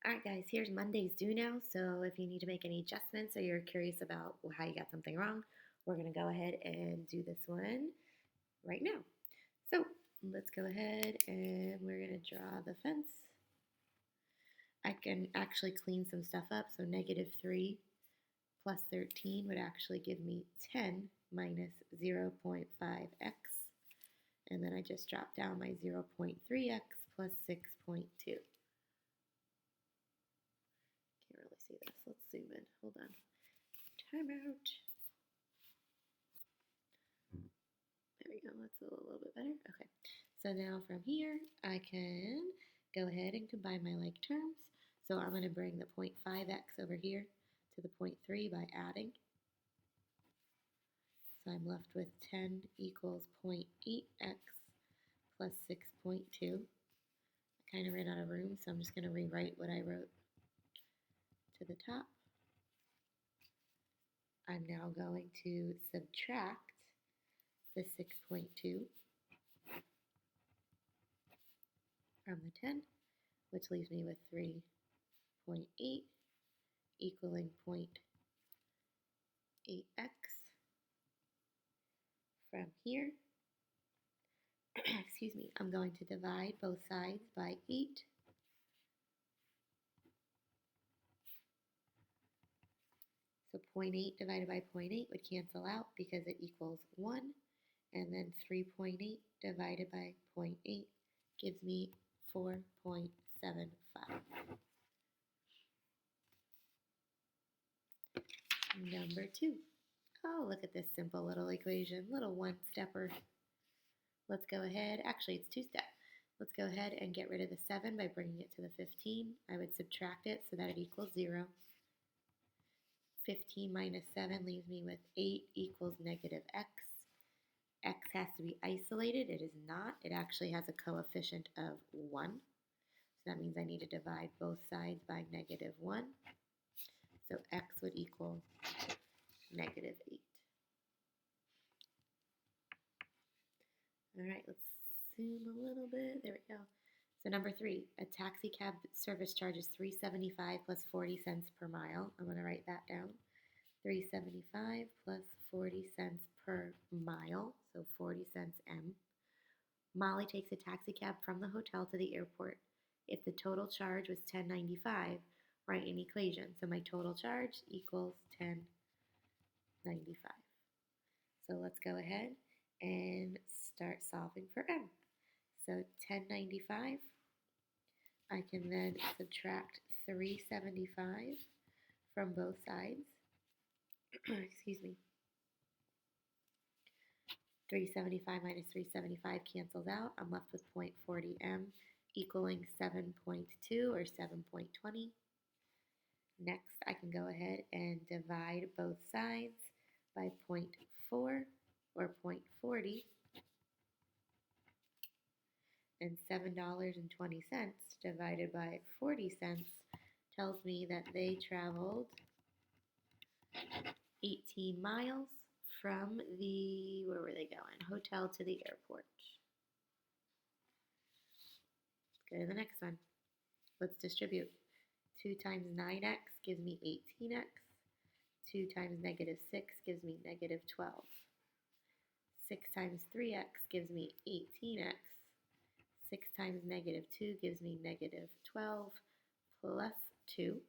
Alright guys, here's Monday's due now, so if you need to make any adjustments or you're curious about how you got something wrong, we're going to go ahead and do this one right now. So let's go ahead and we're going to draw the fence. I can actually clean some stuff up, so -3 plus 13 would actually give me 10 minus 0.5x, and then I just drop down my 0.3x plus 6.2. Really see this. Let's zoom in. Hold on. Time out. There we go. That's a little bit better. Okay. So now from here, I can go ahead and combine my like terms. So I'm going to bring the 0.5x over here to the 0.3 by adding. So I'm left with 10 equals 0.8x plus 6.2. I kind of ran out of room, so I'm just going to rewrite what I wrote to the top. I'm now going to subtract the 6.2 from the 10, which leaves me with 3.8 equaling 0.8x. From here, excuse me, I'm going to divide both sides by 8. So 0.8 divided by 0.8 would cancel out because it equals 1. And then 3.8 divided by 0.8 gives me 4.75. Number 2. Oh, look at this simple little equation, little one-stepper. Let's go ahead, actually it's two-step. Let's go ahead and get rid of the 7 by bringing it to the 15. I would subtract it so that it equals 0. 15 minus 7 leaves me with 8 equals negative x. X has to be isolated. It is not. It actually has a coefficient of 1. So that means I need to divide both sides by -1. So x would equal -8. All right, let's zoom a little bit. There we go. So number 3, a taxi cab service charges $3.75 plus 40 cents per mile. I'm going to write that down. $3.75 plus 40 cents per mile, so 40 cents M. Molly takes a taxi cab from the hotel to the airport. If the total charge was $10.95, write an equation. So my total charge equals $10.95. So let's go ahead and start solving for M. So $10.95, I can then subtract $3.75 from both sides. Excuse me. 375 minus 375 cancels out. I'm left with 0.40 M equaling 7.2 or 7.20. Next, I can go ahead and divide both sides by 0.4 or 0.40. And $7.20 divided by 40 cents tells me that they traveled 18 miles from the, where were they going? Hotel to the airport. Let's go to the next one. Let's distribute. 2 times 9x gives me 18x. 2 times -6 gives me -12. 6 times 3x gives me 18x. 6 times -2 gives me -12 plus 2.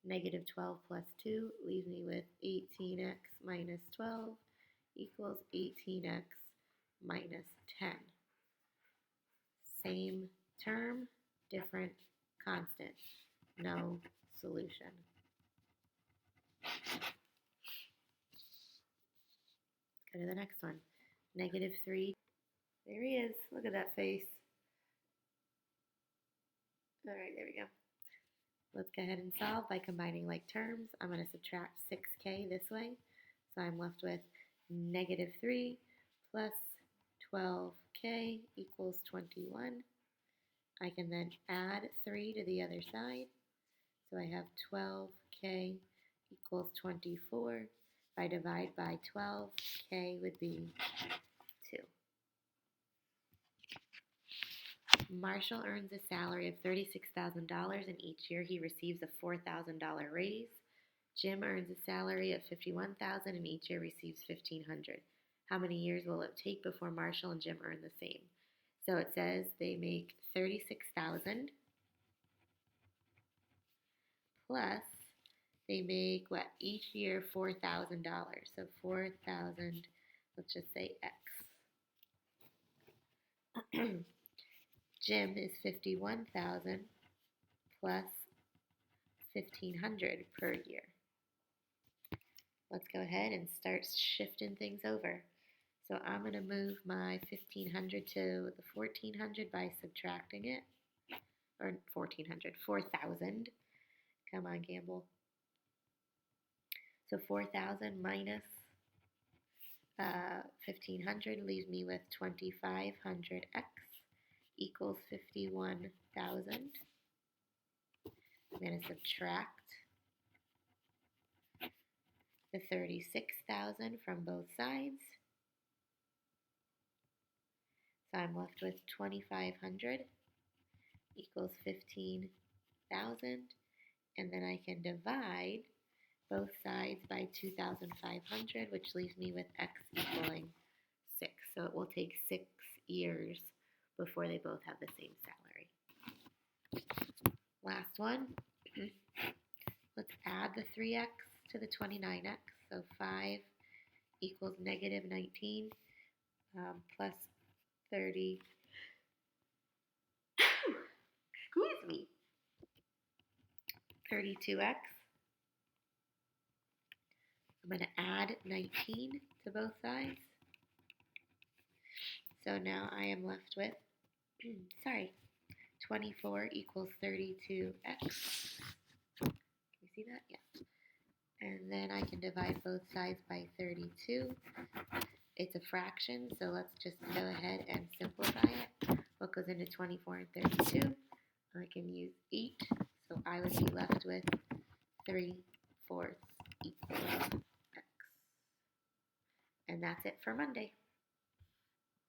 -12 plus 2 leaves me with 18x minus 12 equals 18x minus 10. Same term, different constant. No solution. Let's go to the next one. -3. There he is. Look at that face. All right, there we go. Let's go ahead and solve by combining like terms. I'm going to subtract 6k this way. So I'm left with -3 plus 12k equals 21. I can then add 3 to the other side. So I have 12k equals 24. If I divide by 12, k would be 2. Marshall earns a salary of $36,000 and each year he receives a $4,000 raise. Jim earns a salary of $51,000 and each year receives $1,500. How many years will it take before Marshall and Jim earn the same? So it says they make $36,000 plus they make what? Each year $4,000. So 4,000, let's just say X. Jim is 51,000 plus 1,500 per year. Let's go ahead and start shifting things over. So I'm going to move my 1,500 to the 1,400 by subtracting it. Or 1,400, 4,000. Come on, Gamble. So 4,000 minus 1,500 leaves me with 2,500x equals 51,000. I'm going to subtract the 36,000 from both sides. So I'm left with 2,500 equals 15,000. And then I can divide both sides by 2,500, which leaves me with x equaling 6. So it will take 6 years before they both have the same salary. Last one. Let's add the 3x to the 29x. So 5 equals negative 19 plus 30. Excuse me. 32x. I'm going to add 19 to both sides. So now I am left with, 24 equals 32x. Can you see that? Yeah. And then I can divide both sides by 32. It's a fraction, so let's just go ahead and simplify it. What goes into 24 and 32? I can use 8, so I would be left with 3/4 equals x. And that's it for Monday.